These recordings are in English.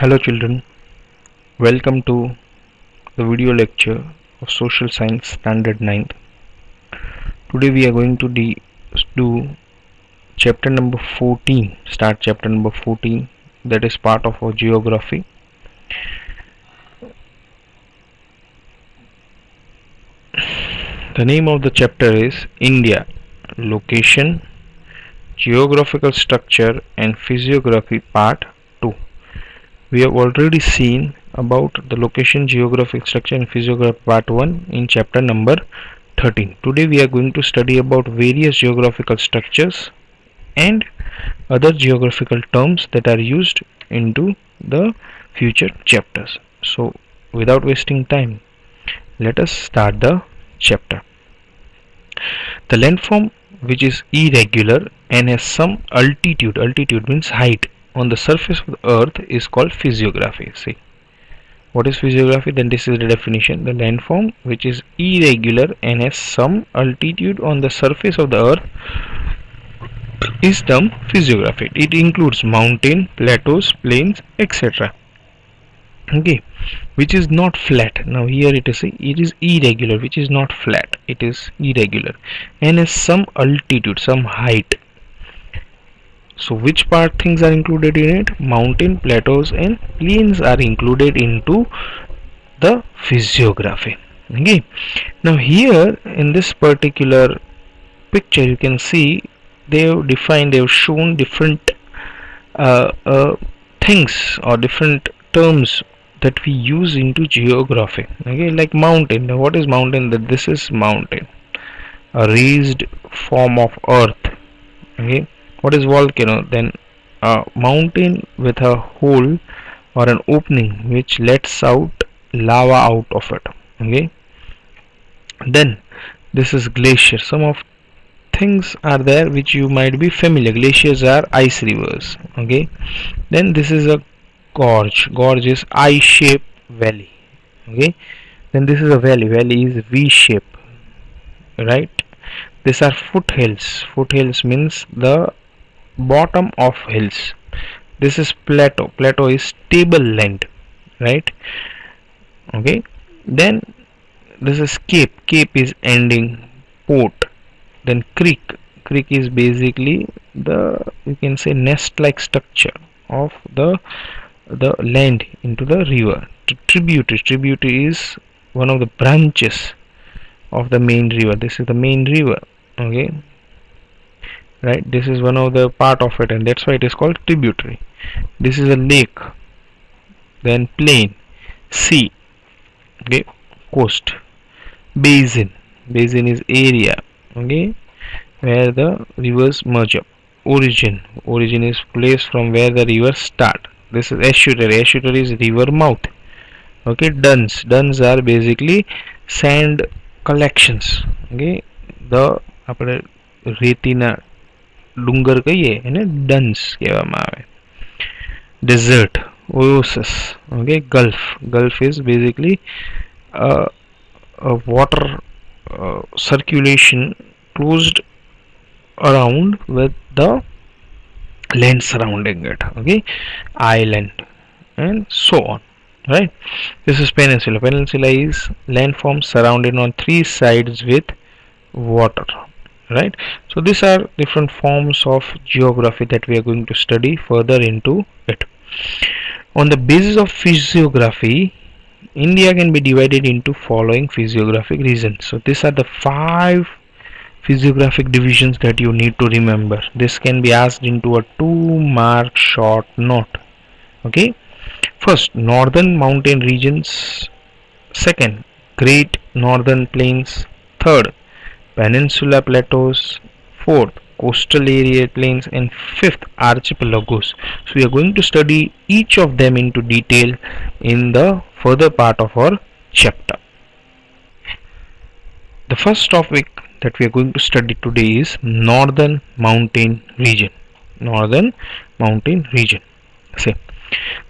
Hello children, welcome to the video lecture of Social Science Standard 9th. Today we are going to do chapter number 14, start chapter number 14, that is part of our geography. The name of the chapter is India, Location, Geographical Structure and Physiography Part 2. We have already seen about the location, geographic structure and physiography part 1 in chapter number 13. Today we are going to study about various geographical structures and other geographical terms that are used into the future chapters. So without wasting time, let us start the chapter. The landform which is irregular and has some altitude means height on the surface of the earth is called physiography. See, what is physiography? Then this is the definition. The landform which is irregular and has some altitude on the surface of the earth is termed physiography. It includes mountain, plateaus, plains, etc. Okay, which is not flat. Now here it is irregular, which is not flat. It is irregular and has some altitude, some height. So which part things are included in it? Mountain, plateaus and plains are included into the physiography. Okay, now here in this particular picture you can see they have shown different things or different terms that we use into geography. Okay, like mountain. Now what is mountain? That this is mountain, a raised form of earth. Okay, what is volcano? Then a mountain with a hole or an opening which lets out lava out of it. Okay, then this is glacier. Some of things are there which you might be familiar. Glaciers are ice rivers. Okay, then this is a gorge. Gorge is I-shaped valley. Okay, then this is a valley. Valley is V-shape, right? These are foothills. Foothills means the bottom of hills. This is plateau. Plateau is tableland, right? Okay, then this is cape. Cape is ending, port. Then creek. Creek is basically the, you can say, nest like structure of the land into the river. Tributary is one of the branches of the main river. This is the main river. Okay, right, this is one of the part of it and that's why it is called tributary. This is a lake, then plain, sea. Okay, coast. Basin is area, okay, where the rivers merge up. Origin is place from where the rivers start. This is estuary is river mouth. Okay, duns are basically sand collections. Okay, the આપણે રેતીના ડુંગર કહીએ એને ડન્સ કહેવામાં આવે. Desert, oasis. Okay, gulf is basically a water circulation closed around with the land surrounding it. Okay, island and so on, right? This is peninsula. Peninsula is landform surrounded on three sides with water, right? So these are different forms of geography that we are going to study further into it. On the basis of physiography, India can be divided into following physiographic regions. So these are the 5 physiographic divisions that you need to remember. This can be asked into a 2-mark short note. Okay, first, northern mountain regions. Second, great northern plains. Third, peninsula plateaus. Fourth, coastal area plains. And fifth, archipelagos. So we are going to study each of them into detail in the further part of our chapter. The first topic that we are going to study today is northern mountain region. Northern mountain region. See,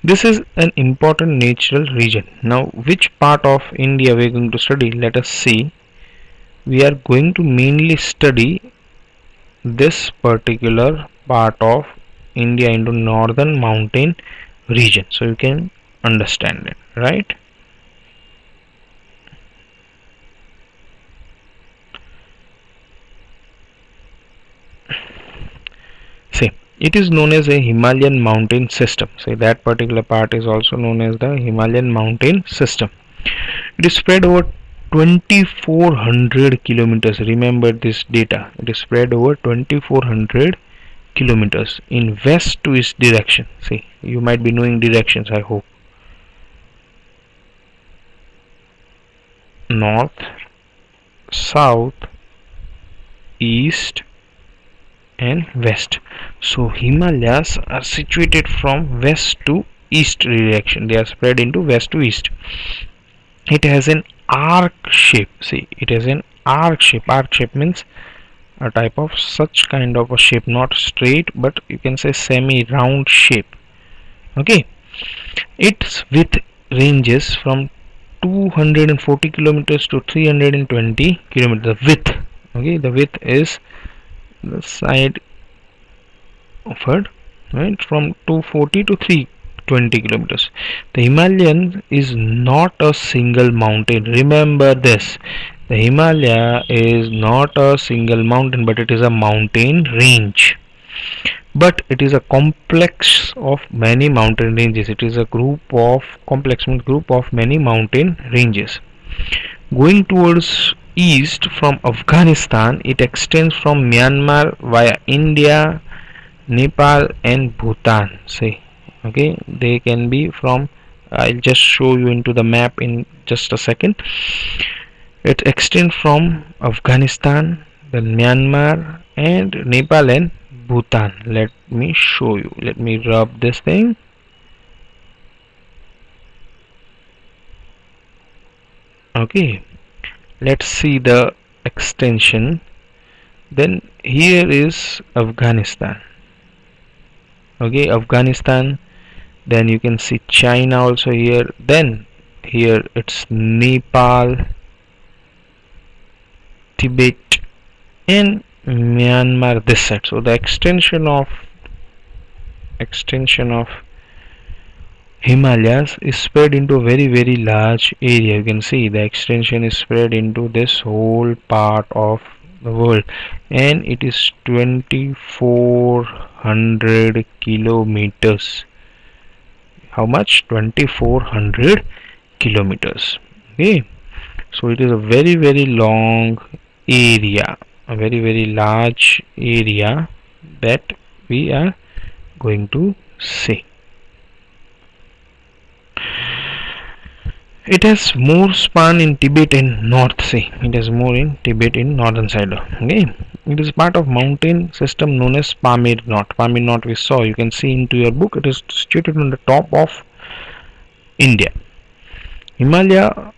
this is an important natural region. Now which part of India we are going to study? Let us see. We are going to mainly study this particular part of India into northern mountain region, so you can understand it, right? See, it is known as a Himalayan mountain system. See, that particular part is also known as the Himalayan mountain system. It is spread over 2400 kilometers. Remember this data. It is spread over 2400 kilometers in west to east direction. See, you might be knowing directions, I hope. North, south, east and west. So Himalayas are situated from west to east direction. They are spread into west to east. It has an arc shape. See, it has an arc shape. Arc shape means a type of such kind of a shape, not straight, but you can say semi round shape. Okay, its width ranges from 240 kilometers to 320 kilometers. The width, okay, the width is the side offered, right, from 240 to 320 kilometers. The Himalayan is not a single mountain. Remember this. The Himalaya is not a single mountain, but it is a mountain range. But it is a complex of many mountain ranges. It is a group of complex means group of many mountain ranges. Going towards east from Afghanistan, it extends from Myanmar via India, Nepal and Bhutan. See, okay, they can be from, I'll just show you into the map in just a second. It extends from Afghanistan, then Myanmar and Nepal and Bhutan. Let me show you. Let me rub this thing. Okay, let's see the extension. Then here is Afghanistan. Okay, Afghanistan. Then you can see China also here. Then here it's Nepal, Tibet and Myanmar this side. So the extension of Himalayas is spread into a very large area. You can see the extension is spread into this whole part of the world, and it is 2400 kilometers. How much? 2400 kilometers. Okay, so it is a very long area, a very large area that we are going to see. It has more span in Tibet and North Sea. It has more in Tibet in northern side. Okay, it is part of mountain system known as Pamir Knot. Pamir Knot we saw. You can see into your book. It is situated on the top of India. Himalaya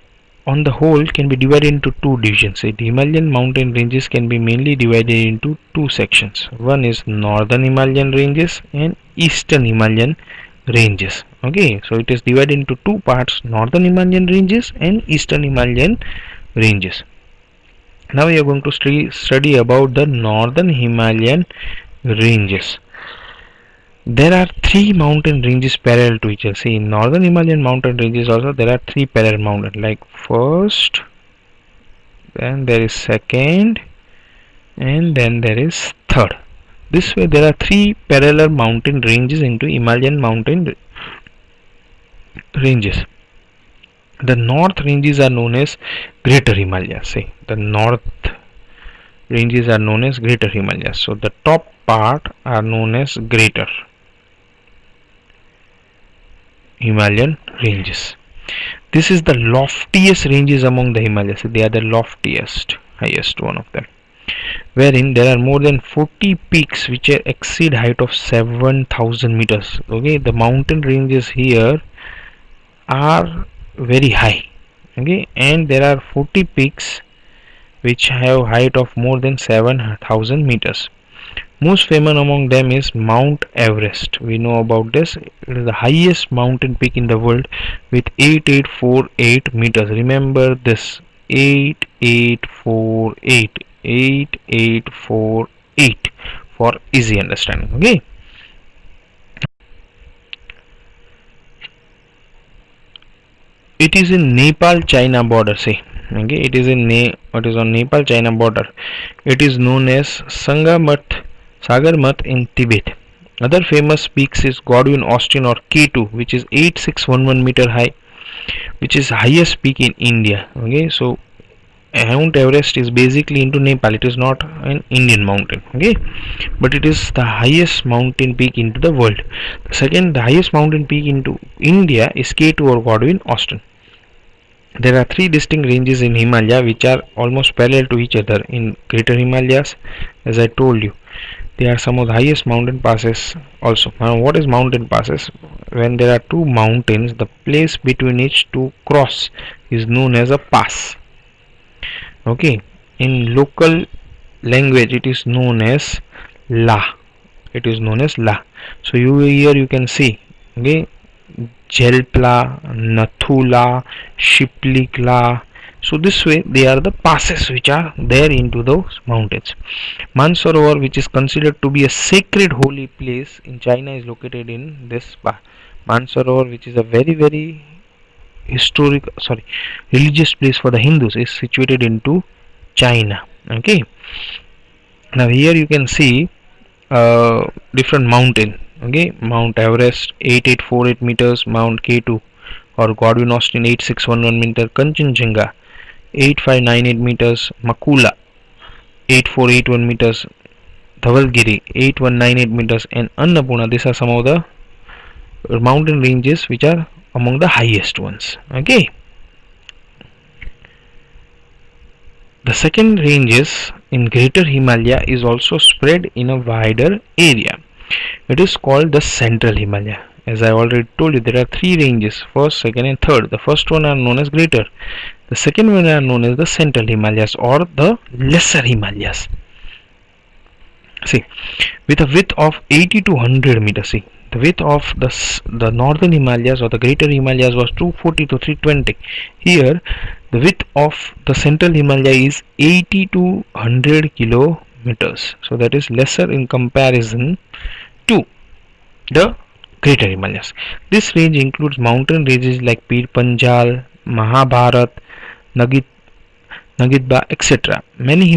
on the whole can be divided into two divisions. The Himalayan mountain ranges can be mainly divided into two sections. One is northern Himalayan ranges and eastern Himalayan ranges. Okay, so it is divided into two parts, northern Himalayan ranges and eastern Himalayan ranges. Now we are going to study about the northern Himalayan ranges. There are three mountain ranges parallel to each other. See, in northern Himalayan mountain ranges also there are three parallel mountains, like first, then there is second, and then there is third. This way there are three parallel mountain ranges into Himalayan mountain ranges. The north ranges are known as Greater Himalayas. See, the north ranges are known as Greater Himalayas. So the top part are known as Greater Himalayan ranges. This is the loftiest ranges among the Himalayas. They are the loftiest, highest one of them, wherein there are more than 40 peaks which exceed height of 7,000 meters. Okay, the mountain ranges here are very high. Okay, and there are 40 peaks which have height of more than 7,000 meters. Most famous among them is Mount Everest. We know about this. It is the highest mountain peak in the world with 8848 meters. Remember this, 8848, 8848 for easy understanding. Okay. It is in Nepal China border. See, okay, it is it is on Nepal China border. It is known as Sagarmat in Tibet. Other famous peaks is Godwin Austen or K2, which is 8611 meter high, which is highest peak in India. Okay, so Mount Everest is basically into Nepal. It is not an Indian mountain. Okay, but it is the highest mountain peak into the world. The second the highest mountain peak into India is K2 or Godwin Austen. There are three distinct ranges in Himalaya which are almost parallel to each other in Greater Himalayas, as I told you. They are some of the highest mountain passes also. Now, what is mountain passes? When there are two mountains, the place between each to cross is known as a pass. Okay, in local language, it is known as La. It is known as La. So here you can see, okay, Jelpla, Nathula, Shiplikla. So this way they are the passes which are there into those mountains. Mansarovar, which is considered to be a sacred holy place in China, is located in this Mansarovar, which is a very religious place for the Hindus, is situated into China. Okay. Now here you can see different mountain. Okay, Mount Everest 8848 meters, Mount K2 or Godwin Austen 8611 meter, Kanchenjunga 8598 meters, Makula 8481 meters, Dhavalgiri 8198 meters, and Annapurna. These are some of the mountain ranges which are among the highest ones. Okay. The second ranges in Greater Himalaya is also spread in a wider area. It is called the Central Himalaya. As I already told you, there are three ranges: first, second, and third. The first one are known as Greater. The second one are known as the Central Himalayas or the Lesser Himalayas. See, with a width of 80 to 100 meters. See, the width of the Northern Himalayas or the Greater Himalayas was 240 to 320. Here, the width of the Central Himalaya is 80 to 100 kilometers. So that is lesser in comparison to the Greater Himalayas. This range includes mountain ranges like Pir Panjal, Mahabharat, Nagitba, etc. Many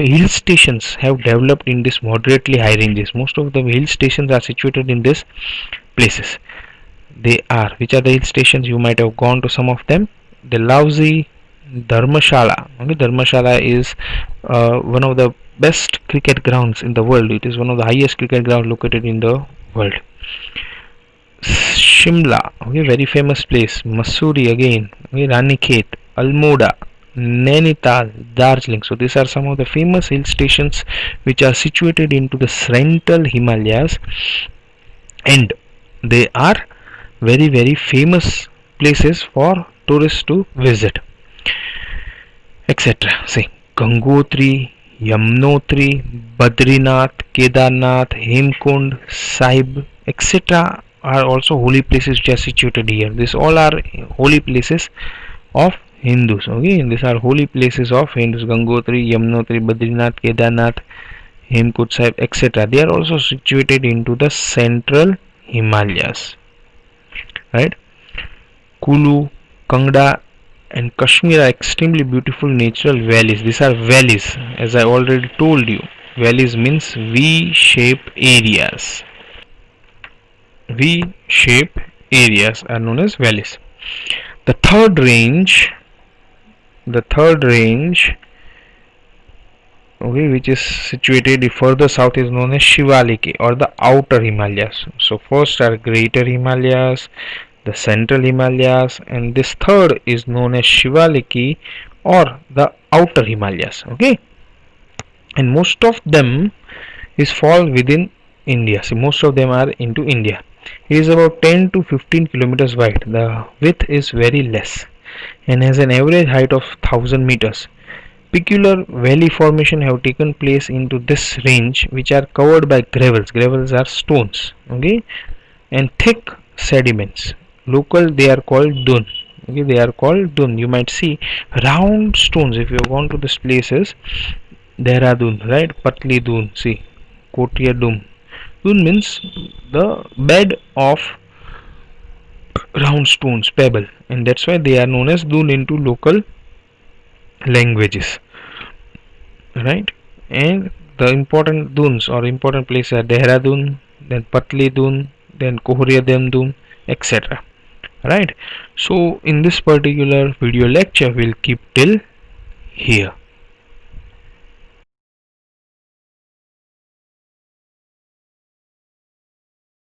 hill stations have developed in these moderately high ranges. Most of the hill stations are situated in these places. They are, which are the hill stations? You might have gone to some of them. Dalhousie, Dharmashala. Okay, Dharmashala is one of the best cricket grounds in the world. It is one of the highest cricket grounds located in the world. Shimla, okay, very famous place. Mussoorie again, okay, Ranikhet, Almoda, Nainital, Darjeeling. So these are some of the famous hill stations which are situated into the Central Himalayas, and they are very famous places for tourists to visit, etc. See, Gangotri, Yamunotri, Badrinath, Kedarnath, Hemkund, Sahib, etc. are also holy places which are situated here. These all are holy places of Hindus. Okay, and these are holy places of Hindus: Gangotri, Yamunotri, Badrinath, Kedarnath, Hemkund Sahib, etc. They are also situated into the Central Himalayas. Right? Kulu, Kangda, and Kashmir are extremely beautiful natural valleys. These are valleys, as I already told you. Valleys means V-shaped areas. V-shaped areas are known as valleys. The third range, okay, which is situated further south, is known as Shivaliki or the outer Himalayas. So first are Greater Himalayas, the Central Himalayas, and this third is known as Shivaliki or the outer Himalayas. Okay, and most of them is fall within India. See, most of them are into India. It is about 10 to 15 kilometers wide. The width is very less and has an average height of 1000 meters. Peculiar valley formation have taken place into this range, which are covered by gravels. Gravels are stones, okay, and thick sediments. Local, they are called dun. Okay, they are called dun. You might see round stones if you have gone to these places. Dehradun, right? Patli dun. See, Kotia dun. Dun means the bed of round stones, pebble, and that's why they are known as dun into local languages, right? And the important duns or important places are Dehradun, then Patli Dun, then Kohriadem Dun, etc. Right? So in this particular video lecture we'll keep till here.